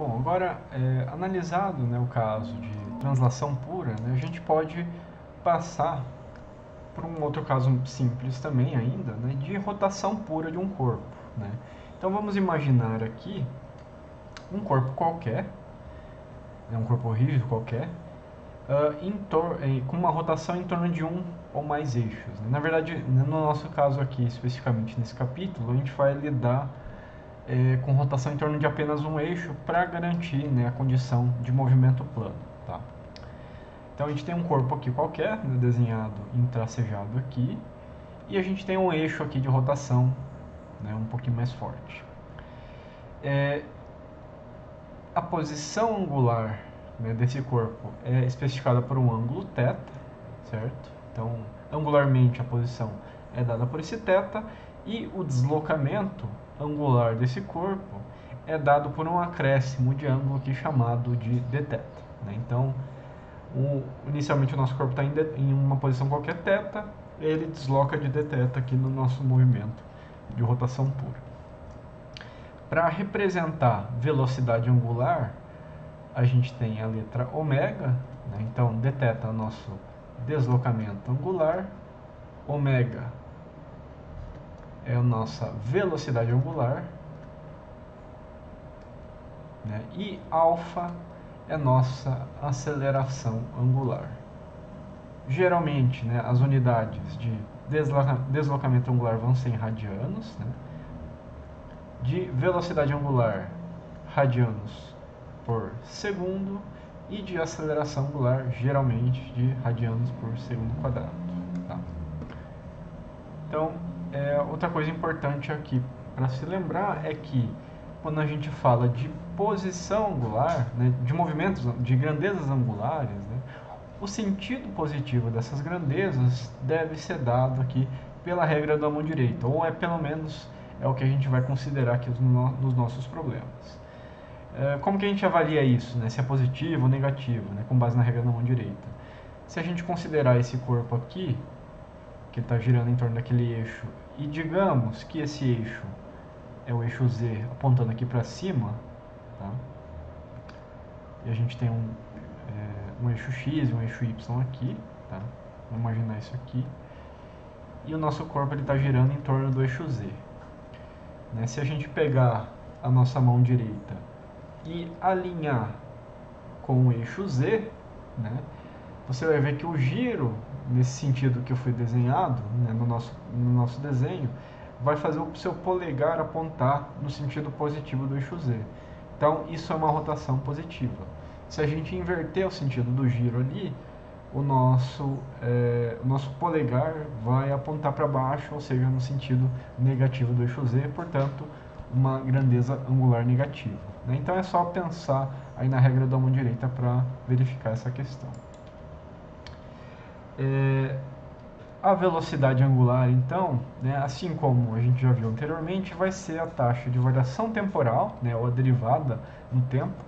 Bom, agora, analisado, né, o caso de translação pura, né, a gente pode passar por um outro caso simples também ainda, né, de rotação pura de um corpo. Né? Então vamos imaginar aqui um corpo qualquer, né, um corpo rígido qualquer, com uma rotação em torno de um ou mais eixos. Né? Na verdade, no nosso caso aqui, especificamente nesse capítulo, a gente vai lidar com rotação em torno de apenas um eixo para garantir, né, a condição de movimento plano. Tá? Então a gente tem um corpo aqui qualquer, né, desenhado em tracejado aqui, e a gente tem um eixo aqui de rotação, né, um pouquinho mais forte. A posição angular, né, desse corpo é especificada por um ângulo θ, certo? Então, angularmente a posição é dada por esse θ, e o deslocamento angular desse corpo é dado por um acréscimo de ângulo aqui chamado de dθ. Né? Então, inicialmente o nosso corpo está em uma posição qualquer θ, ele desloca de dθ aqui no nosso movimento de rotação pura. Para representar velocidade angular, a gente tem a letra ômega, né? Então dθ é o nosso deslocamento angular, ômega é a nossa velocidade angular, né? E alfa é a nossa aceleração angular. Geralmente, né, as unidades de deslocamento angular vão ser em radianos, né? De velocidade angular, radianos por segundo, e de aceleração angular, geralmente de radianos por segundo quadrado. Tá? Então, outra coisa importante aqui para se lembrar é que quando a gente fala de posição angular, né, de movimentos, de grandezas angulares, né, o sentido positivo dessas grandezas deve ser dado aqui pela regra da mão direita, ou pelo menos é o que a gente vai considerar aqui nos nossos problemas. Como que a gente avalia isso, né? Se é positivo ou negativo, né? Com base na regra da mão direita? Se a gente considerar esse corpo aqui, que está girando em torno daquele eixo, e digamos que esse eixo é o eixo Z apontando aqui para cima, tá? E a gente tem um eixo X e um eixo Y aqui, tá? Vamos imaginar isso aqui. E o nosso corpo está girando em torno do eixo Z. Né? Se a gente pegar a nossa mão direita e alinhar com o eixo Z, né, você vai ver que o giro, nesse sentido que foi desenhado, né, no nosso desenho, vai fazer o seu polegar apontar no sentido positivo do eixo Z. Então, isso é uma rotação positiva. Se a gente inverter o sentido do giro ali, o nosso polegar vai apontar para baixo, ou seja, no sentido negativo do eixo Z, portanto, uma grandeza angular negativa. Né? Então é só pensar aí na regra da mão direita para verificar essa questão. A velocidade angular, então, né, assim como a gente já viu anteriormente, vai ser a taxa de variação temporal, né, ou a derivada no tempo,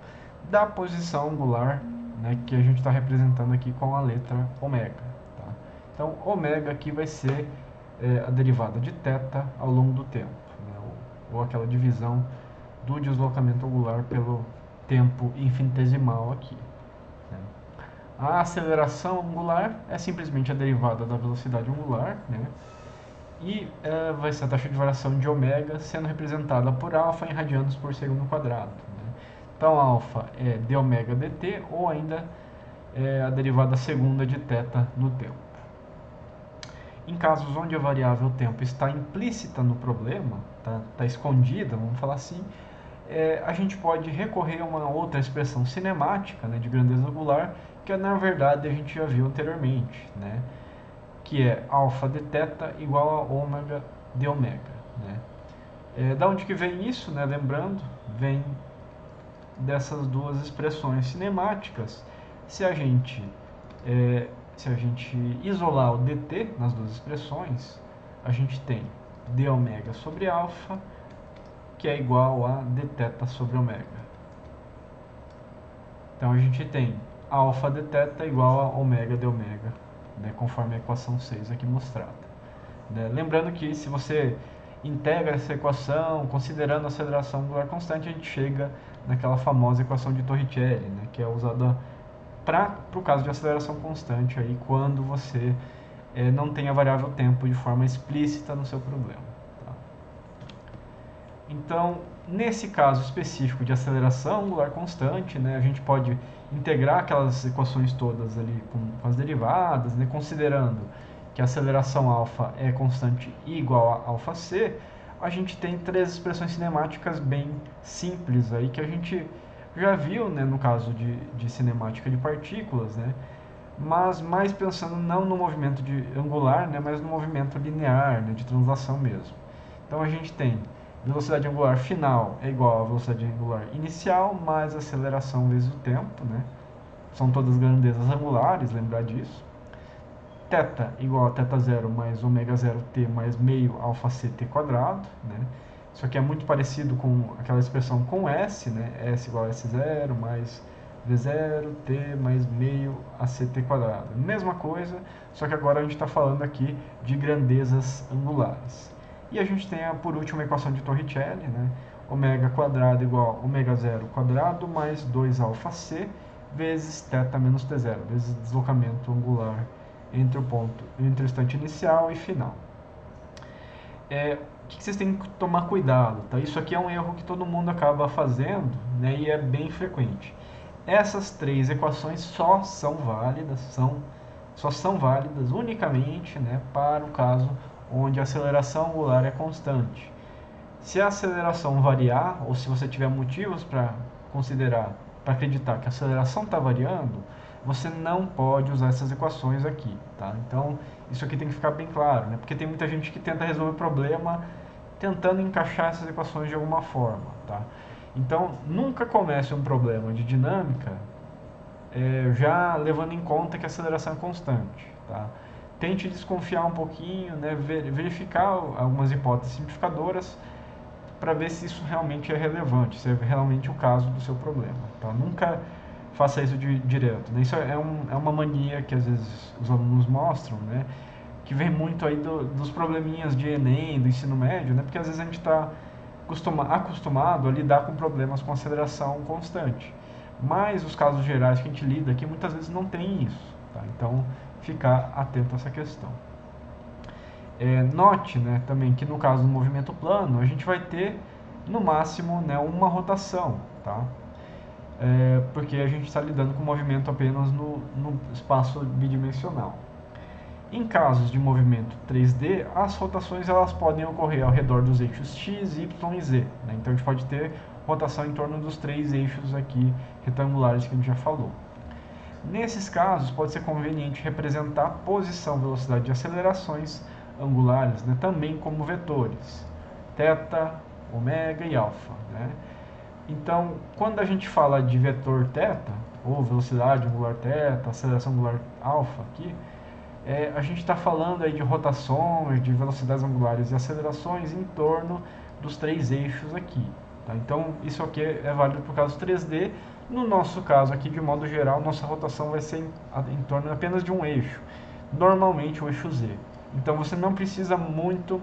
da posição angular, né, que a gente está representando aqui com a letra ômega. Tá? Então, ômega aqui vai ser a derivada de θ ao longo do tempo, né, ou aquela divisão do deslocamento angular pelo tempo infinitesimal aqui. Né? A aceleração angular é simplesmente a derivada da velocidade angular, né? E vai ser a taxa de variação de ômega sendo representada por alfa em radianos por segundo quadrado. Né? Então, alfa é d ômega dt, ou ainda a derivada segunda de θ no tempo. Em casos onde a variável tempo está implícita no problema, tá escondida, vamos falar assim, a gente pode recorrer a uma outra expressão cinemática, né, de grandeza angular, que na verdade a gente já viu anteriormente, né, que é alfa de θ igual a ômega de ômega. Né. Da onde que vem isso? Né, lembrando, vem dessas duas expressões cinemáticas. Se a gente isolar o dt nas duas expressões, a gente tem d ômega sobre alfa, que é igual a dθ sobre ômega. Então a gente tem alfa dθ igual a ômega de ômega, né, conforme a equação 6 aqui mostrada. Né? Lembrando que se você integra essa equação, considerando a aceleração angular constante, a gente chega naquela famosa equação de Torricelli, né, que é usada para o caso de aceleração constante, aí, quando você não tem a variável tempo de forma explícita no seu problema. Tá? Então, nesse caso específico de aceleração angular constante, né, a gente pode integrar aquelas equações todas ali com as derivadas, né, considerando que a aceleração alfa é constante e igual a alfa c, a gente tem três expressões cinemáticas bem simples aí que a gente já viu, né, no caso de cinemática de partículas, né, mas mais pensando não no movimento angular, né, mas no movimento linear, né, de translação mesmo. Então a gente tem velocidade angular final é igual a velocidade angular inicial mais aceleração vezes o tempo, né? São todas grandezas angulares, lembrar disso. Θ igual a θ0 mais ômega 0t mais meio alfa ct quadrado, né? Isso aqui é muito parecido com aquela expressão com S, né? S igual a S0 mais V0 t mais meio act quadrado. Mesma coisa, só que agora a gente está falando aqui de grandezas angulares. E a gente tem, por último, a equação de Torricelli, né? Ômega quadrado igual a ômega 0 quadrado mais 2 alfa c vezes θ menos t0, vezes deslocamento angular entre o instante inicial e final. O que vocês têm que tomar cuidado? Tá? Isso aqui é um erro que todo mundo acaba fazendo, né? E é bem frequente. Essas três equações só são válidas unicamente, né, para o caso onde a aceleração angular é constante. Se a aceleração variar, ou se você tiver motivos para acreditar que a aceleração está variando, você não pode usar essas equações aqui, tá? Então, isso aqui tem que ficar bem claro, né? Porque tem muita gente que tenta resolver o problema tentando encaixar essas equações de alguma forma, tá? Então, nunca comece um problema de dinâmica já levando em conta que a aceleração é constante, tá? Tente desconfiar um pouquinho, né? Verificar algumas hipóteses simplificadoras para ver se isso realmente é relevante, se é realmente o caso do seu problema, tá? Nunca faça isso direto, né? Isso é uma mania que às vezes os alunos mostram, né? Que vem muito aí dos probleminhas de Enem, do ensino médio, né? Porque às vezes a gente está acostumado a lidar com problemas com aceleração constante. Mas os casos gerais que a gente lida aqui muitas vezes não tem isso, tá? Então, ficar atento a essa questão. Note, né, também que no caso do movimento plano, a gente vai ter no máximo, né, uma rotação, tá? Porque a gente está lidando com movimento apenas no espaço bidimensional. Em casos de movimento 3D, as rotações elas podem ocorrer ao redor dos eixos x, y e z, né? Então a gente pode ter rotação em torno dos três eixos aqui retangulares que a gente já falou. Nesses casos, pode ser conveniente representar posição, velocidade de acelerações angulares, né, também como vetores, θ, ômega e alfa, né? Então, quando a gente fala de vetor θ, ou velocidade angular θ, aceleração angular alfa aqui, a gente está falando aí de rotações, de velocidades angulares e acelerações em torno dos três eixos aqui. Tá? Então, isso aqui é válido para o caso 3D. No nosso caso aqui, de modo geral, nossa rotação vai ser em torno apenas de um eixo, normalmente o eixo Z. Então, você não precisa muito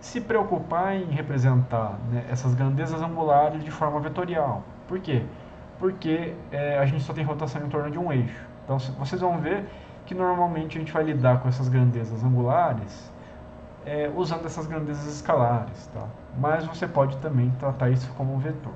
se preocupar em representar, né, essas grandezas angulares de forma vetorial. Por quê? Porque a gente só tem rotação em torno de um eixo. Então, vocês vão ver que normalmente a gente vai lidar com essas grandezas angulares usando essas grandezas escalares, tá? Mas você pode também tratar isso como um vetor.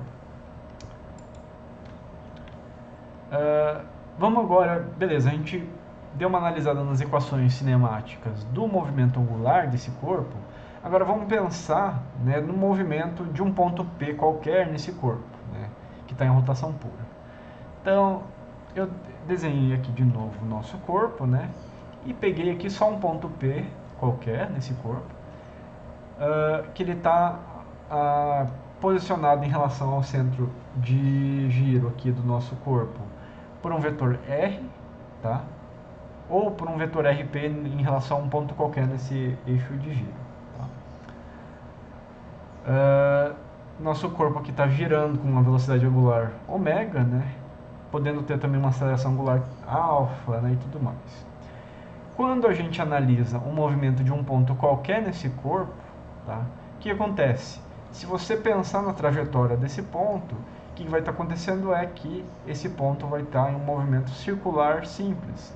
Vamos agora, beleza, a gente deu uma analisada nas equações cinemáticas do movimento angular desse corpo. Agora vamos pensar, né, no movimento de um ponto P qualquer nesse corpo, né, que está em rotação pura. Então, eu desenhei aqui de novo o nosso corpo, né, e peguei aqui só um ponto P qualquer nesse corpo, que ele está posicionado em relação ao centro de giro aqui do nosso corpo por um vetor R, tá? Ou por um vetor RP em relação a um ponto qualquer nesse eixo de giro. Tá? Nosso corpo aqui está girando com uma velocidade angular ômega, né? Podendo ter também uma aceleração angular alfa, né? E tudo mais. Quando a gente analisa um movimento de um ponto qualquer nesse corpo, tá? que acontece? Se você pensar na trajetória desse ponto, o que vai estar acontecendo é que esse ponto vai estar em um movimento circular simples.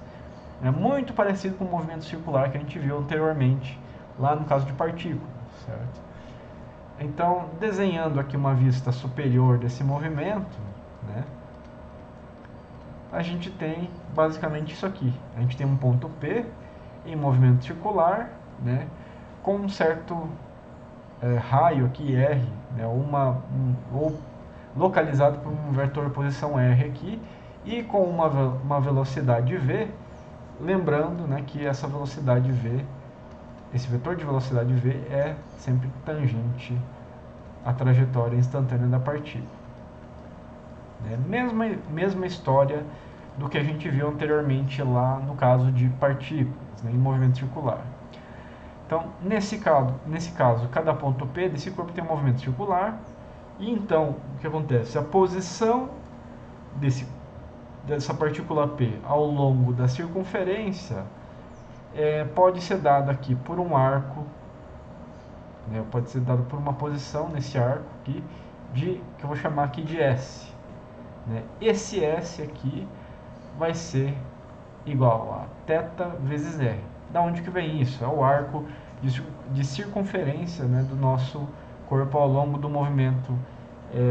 É muito parecido com o movimento circular que a gente viu anteriormente, lá no caso de partículas, certo? Então, desenhando aqui uma vista superior desse movimento, né, a gente tem basicamente isso aqui. A gente tem um ponto P em movimento circular, né, com um certo raio aqui, R, né, ou localizado por um vetor posição R aqui, e com uma velocidade V, lembrando, né, que essa velocidade V, esse vetor de velocidade V é sempre tangente à trajetória instantânea da partícula. Mesma história do que a gente viu anteriormente lá no caso de partículas, né, em movimento circular. Então, nesse caso, cada ponto P desse corpo tem um movimento circular, e então, o que acontece? A posição dessa partícula P ao longo da circunferência pode ser dada aqui por um arco, né, pode ser dado por uma posição nesse arco aqui, que eu vou chamar aqui de S. Né? Esse S aqui vai ser igual a θ vezes R. Da onde que vem isso? É o arco de circunferência, né, do nosso corpo ao longo do movimento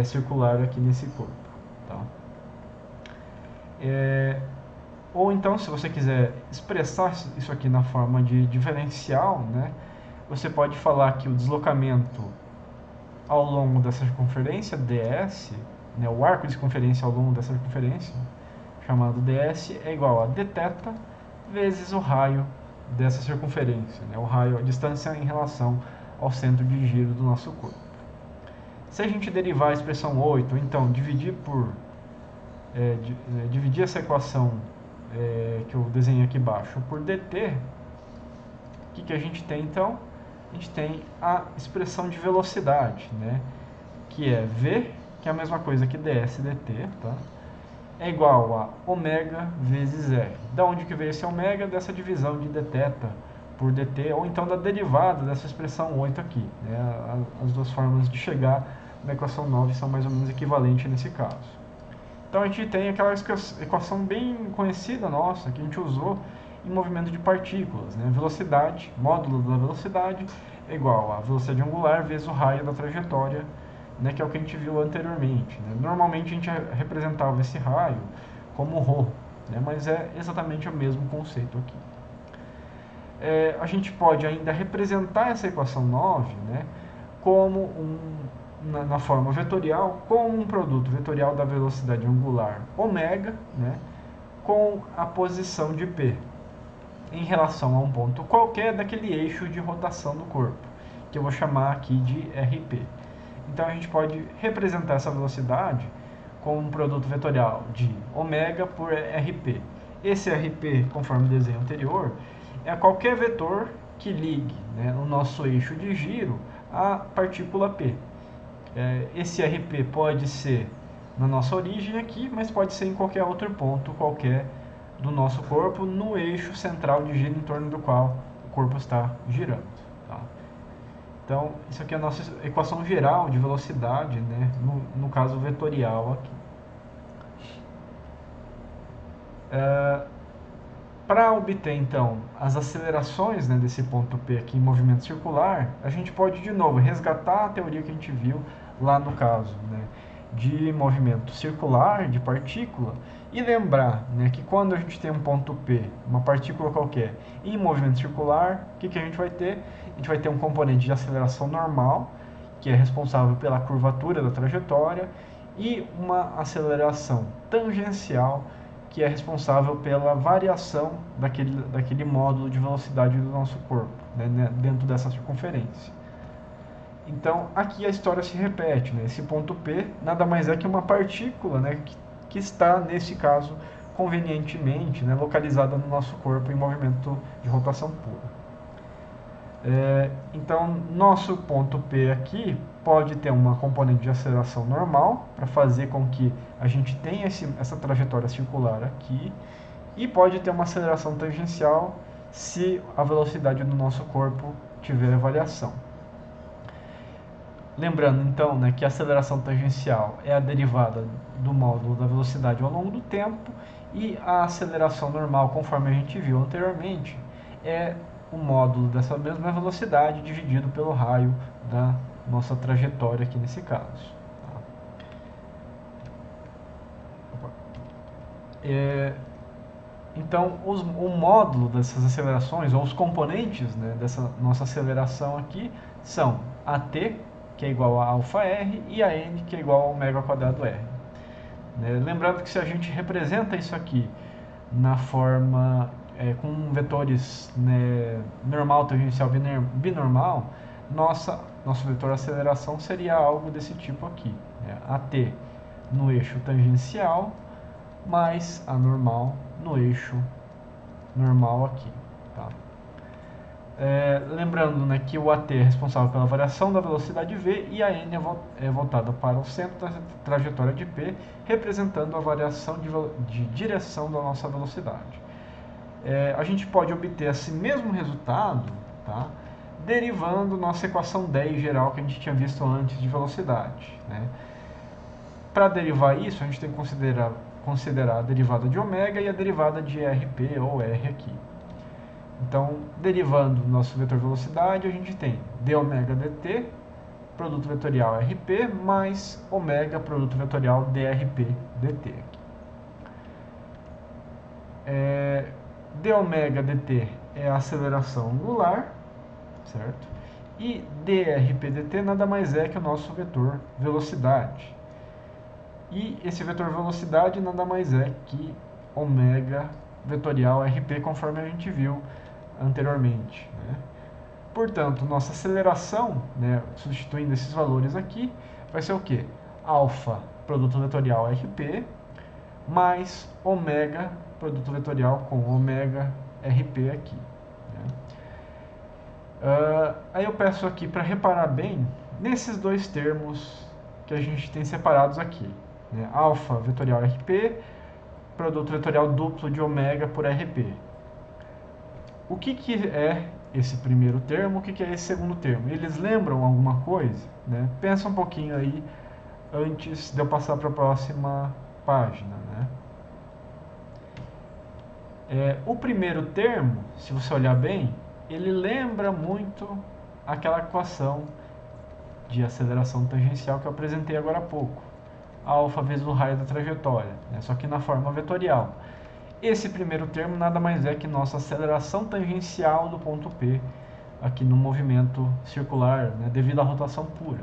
circular aqui nesse corpo. Tá? Ou então, se você quiser expressar isso aqui na forma de diferencial, né, você pode falar que o deslocamento ao longo dessa circunferência, ds, né, o arco de circunferência ao longo dessa circunferência, chamado ds, é igual a dθ vezes o raio dessa circunferência, né, o raio, a distância em relação ao centro de giro do nosso corpo. Se a gente derivar a expressão 8, então dividir essa equação que eu desenhei aqui embaixo por dt, o que a gente tem então? A gente tem a expressão de velocidade, né, que é v, que é a mesma coisa que ds dt, tá? É igual a ômega vezes r. Da onde que veio esse ômega? Dessa divisão de dθ por dt, ou então da derivada dessa expressão 8 aqui. Né? As duas formas de chegar na equação 9 são mais ou menos equivalentes nesse caso. Então a gente tem aquela equação bem conhecida nossa, que a gente usou em movimento de partículas. Né? Velocidade, módulo da velocidade, é igual a velocidade angular vezes o raio da trajetória, né, que é o que a gente viu anteriormente. Né? Normalmente a gente representava esse raio como ρ, né, mas é exatamente o mesmo conceito aqui. A gente pode ainda representar essa equação 9, né, como na forma vetorial, como um produto vetorial da velocidade angular ômega, né, com a posição de P em relação a um ponto qualquer daquele eixo de rotação do corpo, que eu vou chamar aqui de RP. Então a gente pode representar essa velocidade com um produto vetorial de ômega por RP. Esse RP, conforme o desenho anterior, é qualquer vetor que ligue, né, o nosso eixo de giro à partícula P. Esse RP pode ser na nossa origem aqui, mas pode ser em qualquer outro ponto qualquer do nosso corpo, no eixo central de giro em torno do qual o corpo está girando. Tá? Então, isso aqui é a nossa equação geral de velocidade, né? no caso vetorial aqui. Para obter, então, as acelerações, né, desse ponto P aqui em movimento circular, a gente pode, de novo, resgatar a teoria que a gente viu lá no caso, né, de movimento circular, de partícula, e lembrar, né, que quando a gente tem um ponto P, uma partícula qualquer, em movimento circular, o que a gente vai ter? A gente vai ter um componente de aceleração normal, que é responsável pela curvatura da trajetória, e uma aceleração tangencial, que é responsável pela variação daquele módulo de velocidade do nosso corpo, né, dentro dessa circunferência. Então, aqui a história se repete, né? Esse ponto P nada mais é que uma partícula, né, que está, nesse caso, convenientemente, né, localizada no nosso corpo em movimento de rotação pura. Então, nosso ponto P aqui pode ter uma componente de aceleração normal, para fazer com que a gente tenha essa trajetória circular aqui, e pode ter uma aceleração tangencial se a velocidade do nosso corpo tiver variação. Lembrando então, né, que a aceleração tangencial é a derivada do módulo da velocidade ao longo do tempo e a aceleração normal, conforme a gente viu anteriormente, é o módulo dessa mesma velocidade dividido pelo raio da nossa trajetória aqui nesse caso. Tá? Então, o módulo dessas acelerações, ou os componentes, né, dessa nossa aceleração aqui, são a t, que é igual a αr, e a n, que é igual a ômega quadrado r. Né? Lembrando que se a gente representa isso aqui na forma com vetores, né, normal, tangencial, binormal, nosso vetor aceleração seria algo desse tipo aqui. Né? A t no eixo tangencial, mais a normal no eixo normal aqui. Tá? Lembrando, né, que o AT é responsável pela variação da velocidade v e a n é voltada para o centro da trajetória de P, representando a variação de direção da nossa velocidade. A gente pode obter esse mesmo resultado, tá, derivando nossa equação 10 geral que a gente tinha visto antes de velocidade. Né? Para derivar isso, a gente tem que considerar a derivada de ômega e a derivada de RP ou R aqui. Então, derivando do nosso vetor velocidade, a gente tem d ômega dt, produto vetorial RP, mais ômega, produto vetorial drp dt. D ômega dt é a aceleração angular, certo? E drp dt nada mais é que o nosso vetor velocidade. E esse vetor velocidade nada mais é que ômega vetorial RP, conforme a gente viu anteriormente. Né? Portanto, nossa aceleração, né, substituindo esses valores aqui, vai ser o quê? Alfa, produto vetorial RP, mais ômega, produto vetorial com ômega RP aqui. Né? Aí eu peço aqui para reparar bem nesses dois termos que a gente tem separados aqui. Né? Alfa vetorial RP, produto vetorial duplo de ômega por RP. O que é esse primeiro termo? O que é esse segundo termo? Eles lembram alguma coisa? Né? Pensa um pouquinho aí antes de eu passar para a próxima página. Né? O primeiro termo, se você olhar bem, ele lembra muito aquela equação de aceleração tangencial que eu apresentei agora há pouco. Alfa vezes o raio da trajetória, né? Só que na forma vetorial. Esse primeiro termo nada mais é que nossa aceleração tangencial do ponto P aqui no movimento circular, né, devido à rotação pura.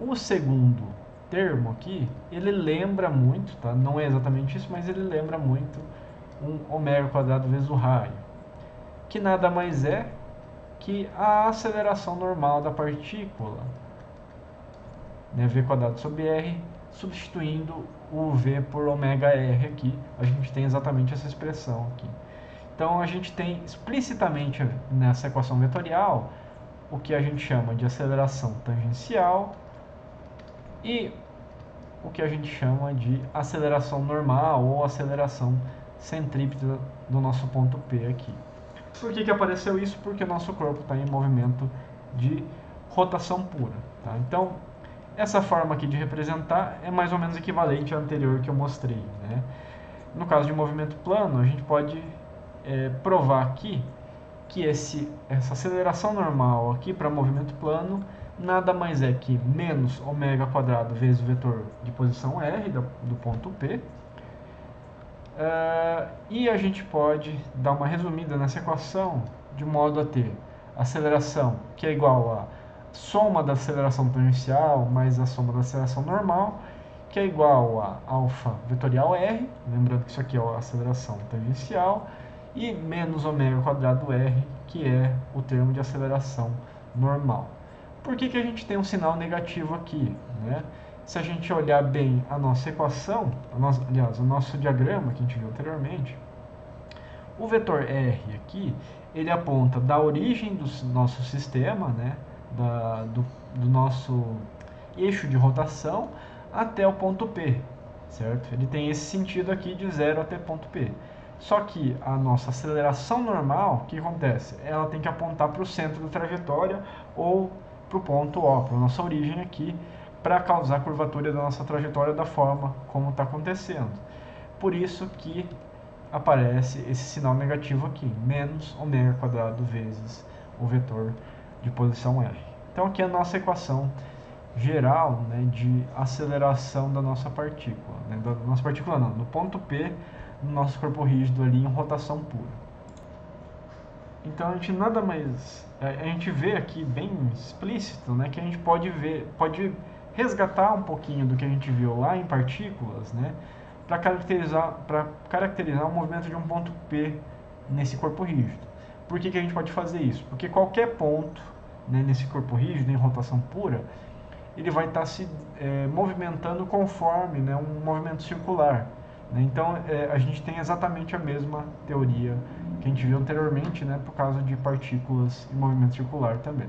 O segundo termo aqui, ele lembra muito, tá? Não é exatamente isso, mas ele lembra muito um ômega quadrado vezes o raio, que nada mais é que a aceleração normal da partícula, né, v quadrado sobre r, substituindo o v por ômega r aqui, a gente tem exatamente essa expressão aqui. Então a gente tem explicitamente nessa equação vetorial o que a gente chama de aceleração tangencial e o que a gente chama de aceleração normal ou aceleração centrípeta do nosso ponto P aqui. Por que apareceu isso? Porque o nosso corpo está em movimento de rotação pura. Tá? Então, essa forma aqui de representar é mais ou menos equivalente à anterior que eu mostrei. Né? No caso de movimento plano, a gente pode provar aqui que essa aceleração normal aqui para movimento plano nada mais é que menos ômega quadrado vezes o vetor de posição r do ponto P. E a gente pode dar uma resumida nessa equação de modo a ter aceleração que é igual a soma da aceleração tangencial mais a soma da aceleração normal, que é igual a alfa vetorial r, lembrando que isso aqui é a aceleração tangencial, e menos ômega quadrado r, que é o termo de aceleração normal. Por que a gente tem um sinal negativo aqui? Né? Se a gente olhar bem a nossa equação, aliás, o nosso diagrama que a gente viu anteriormente, o vetor r aqui, ele aponta da origem do nosso sistema, né, do nosso eixo de rotação até o ponto P, certo? Ele tem esse sentido aqui de 0 até ponto P. Só que a nossa aceleração normal, o que acontece? Ela tem que apontar para o centro da trajetória ou para o ponto O, para a nossa origem aqui, para causar a curvatura da nossa trajetória da forma como está acontecendo. Por isso que aparece esse sinal negativo aqui, menos ômega quadrado vezes o vetor de posição r. Então aqui é a nossa equação geral, né, de aceleração da nossa partícula. Né, da nossa partícula não, do ponto P no nosso corpo rígido ali em rotação pura. Então a gente nada mais, a gente vê aqui bem explícito, né, que a gente pode resgatar um pouquinho do que a gente viu lá em partículas, né, para caracterizar o movimento de um ponto P nesse corpo rígido. Por que a gente pode fazer isso? Porque qualquer ponto, né, nesse corpo rígido em rotação pura, ele vai estar se movimentando conforme, né, um movimento circular. Né? Então a gente tem exatamente a mesma teoria que a gente viu anteriormente, né, por causa de partículas e movimento circular também.